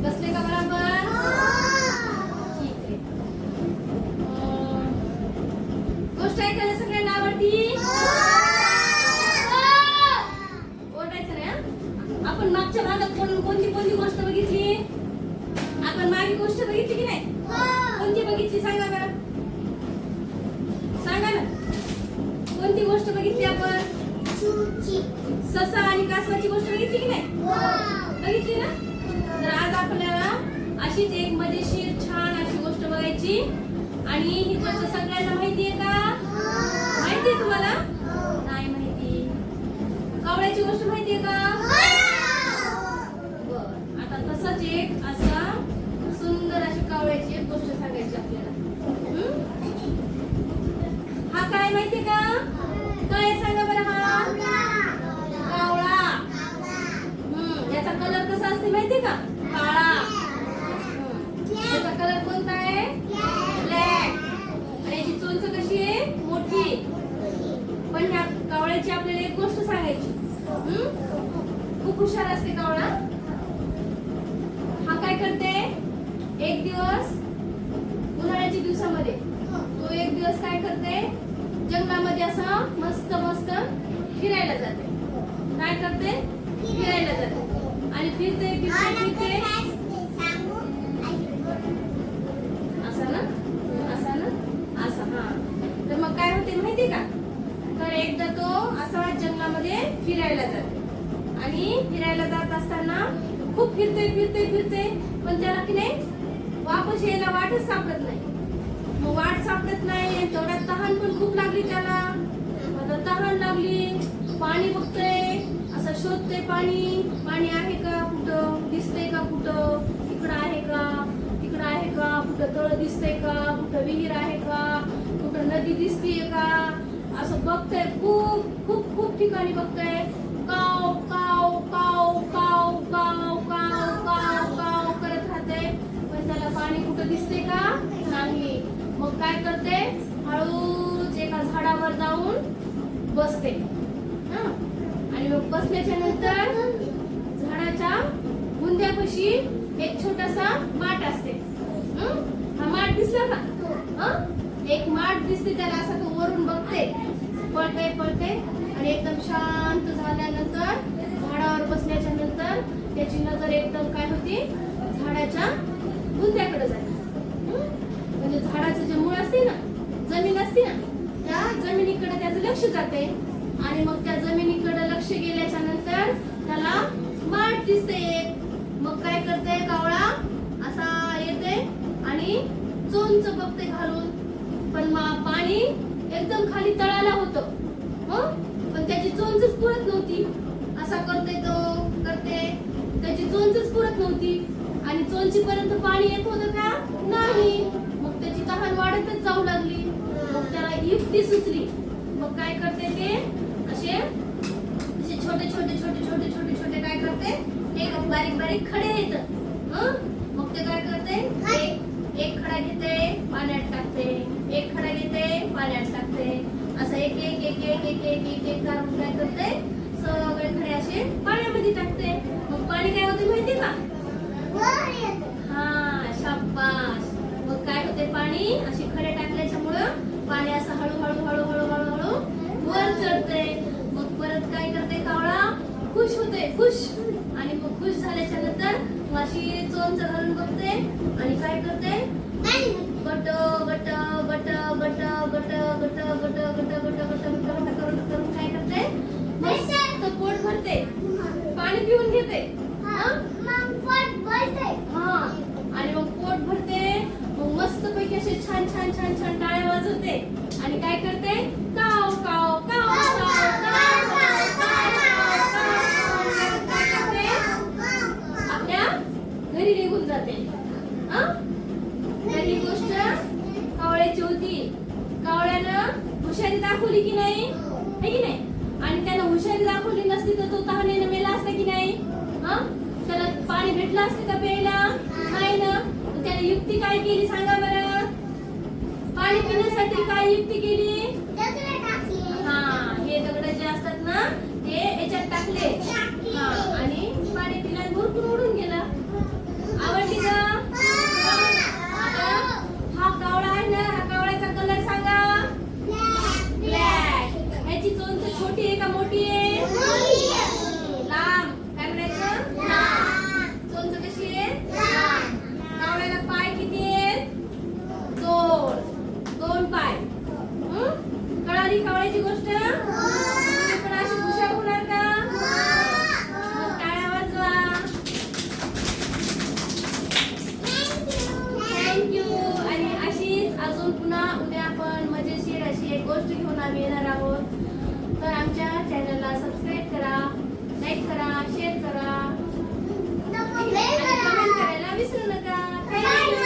बसले का बरोबर? ठीक आहे. गोष्ट ऐकायला सगळ्यांना आवडती? ओरडायचं नाही हा? आपण मागच्या भागात कोणती कोणती गोष्ट बघितली? आपण मागे गोष्ट बघितली की नाही? कोणती बघितली सांगा बरं? सांगा ना. कोणती गोष्ट बघितली आपण? ससा आणि कासवाची गोष्ट बघितली की नाही? बघितली ना? तर आज आपल्याला अशीच एक मजेशीर छान अशी गोष्ट बघायची आणि ही गोष्ट सगळ्यांना माहिती आहे का? माहिती आहे तुम्हाला? नाही माहिती. कावळ्याची गोष्ट माहिती आहे का? बरं. आता तसंच एक असा सुंदर अशी कावळ्याची एक गोष्ट सांगायची आपल्याला. हा काय माहिती का? काय सांगा बरं? हा कावळा. याचा कलर कसा असते माहिती का? काळा. याचा कलर कोणता आहे? ब्लॅक. आणि याची चोंच कशी आहे? मोठी. पण ह्या कावळ्याची आपल्याला एक गोष्ट सांगायची. खूप हुशार असते कावळा. हा काय करते? एक दिवस उन्हाळ्याच्या दिवसामध्ये तो एक दिवस काय करते? जंगलामध्ये असं मस्त मस्त फिरायला जाते. काय करते? फिरायला जाते आणि फिरते फिरते फिरते असं ना असं ना असं. हा तर मग काय होते माहिती का? तर एकदा तो असा जंगलामध्ये फिरायला जाते आणि फिरायला जात असताना खूप फिरते फिरते फिरते पण त्याला की नाही वापस यायला वाटच सापडत नाही. मग वाट सापडत नाही. तेवढ्यात तहान पण खूप लागली त्याला. आता तहान लागली. पाणी बघतोय, असं शोधते पाणी. पाणी आहे का कुठं? दिसतंय का कुठं? इकडं आहे का? तिकडं आहे का? कुठं तळ दिसतंय का? कुठं विहीर आहे का? कुठं नदी दिसतीये का? असं बघतोय. खूप खूप खूप ठिकाणी बघतोय. काव काव काव काव काव काव काव काव करत राहते पण त्याला पाणी कुठं दिसते का? नाही. मग काय करते? हळूच एका झाडावर जाऊन बसते. आणि मग बसल्याच्या नंतर झाडाच्या बुंद्यापाशी एक छोटासा माठ असते. हा माठ दिसला का? एक माठ दिसते त्याला. असं तो वरून बघते. पळते पळते आणि एकदम शांत झाल्यानंतर झाडावर बसल्याच्या नंतर त्याची नजर एकदम काय होती? झाडाच्या बुंद्याकडे जाते. म्हणजे झाडाचं जे मूळ असते ना, जमीन असते ना, त्या जमिनीकडे त्याचं लक्ष जाते आणि मग त्या जमिनीकडे लक्ष गेल्याच्या नंतर त्याला माठ दिसते. मग काय करते कावळा? असा येते आणि चोंच बघते घालून. पण पाणी एकदम खाली तळाला होतं. पण त्याची चोंचच पुरत नव्हती. असा करते तो करते त्याची चोंचच पुरत नव्हती आणि चोंचीपर्यंत पाणी येत होतं का? नाही. मग त्याची तहान वाढतच जाऊ लागली. मग त्याला युक्ती सुचली. मग काय करते ते? असे छोटे छोटे छोटे छोटे छोटे छोटे काय करते? एक बारीक बारीक खडे येतात. मग ते काय करते? एक खडा घेते, पाण्यात टाकते. एक खडा घेते, पाण्यात टाकते. असं एक एक एक एक एक एक एक एक करून काय करते? सगळे खडे असे पाण्यामध्ये टाकते. मग पाणी काय होते माहिती का? हा शाबास. मग काय होते? पाणी अशी खडे टाकल्याच्यामुळं पाणी असं हळूहळू हळूहळू हळूहळू वर चढते. मग परत काय करते कावळा? खुश होते. खुश. आणि मग खुश झाल्याच्या नंतर मग अशी चोंच घालून बघते आणि काय करते? गट गट गट गट गट गट गट गट गट गट गट करून काय करते? मस्त पोट भरते. पाणी पिऊन घेते. आणि मग पोट भरते. मग मस्त पैकी असे छान छान छान छान टाळ्या वाजवते आणि काय करते? काव काव काव आपल्या घरी निघून जाते. तर ही गोष्ट कावळ्याची होती. कावळ्यानं हुशारी दाखवली की नाही? है की नाही? आणि त्यानं हुशारी दाखवली नसती तर तो तहानेनं मेला असता की नाही? त्याला पाणी भेटलं असतं का प्यायला? नाही ना. त्याने युक्ती काय केली सांगा बरं? पाणी पिण्यासाठी काय युक्ती केली? हा हे दगड जे असतात ना ते याच्यात टाकले. आणि आवडायची गोष्ट तुम्ही पण अशी हुशार होणार का? मग टाळ्या वाजवा. थँक्यू. आणि अशीच अजून पुन्हा उद्या आपण मजेशीर अशी एक गोष्ट घेऊन आम्ही येणार आहोत. तर आमच्या चॅनलला सबस्क्राईब करा, लाईक करा, शेअर करा आणि कमेंट करायला विसरू नका. थँक्यू.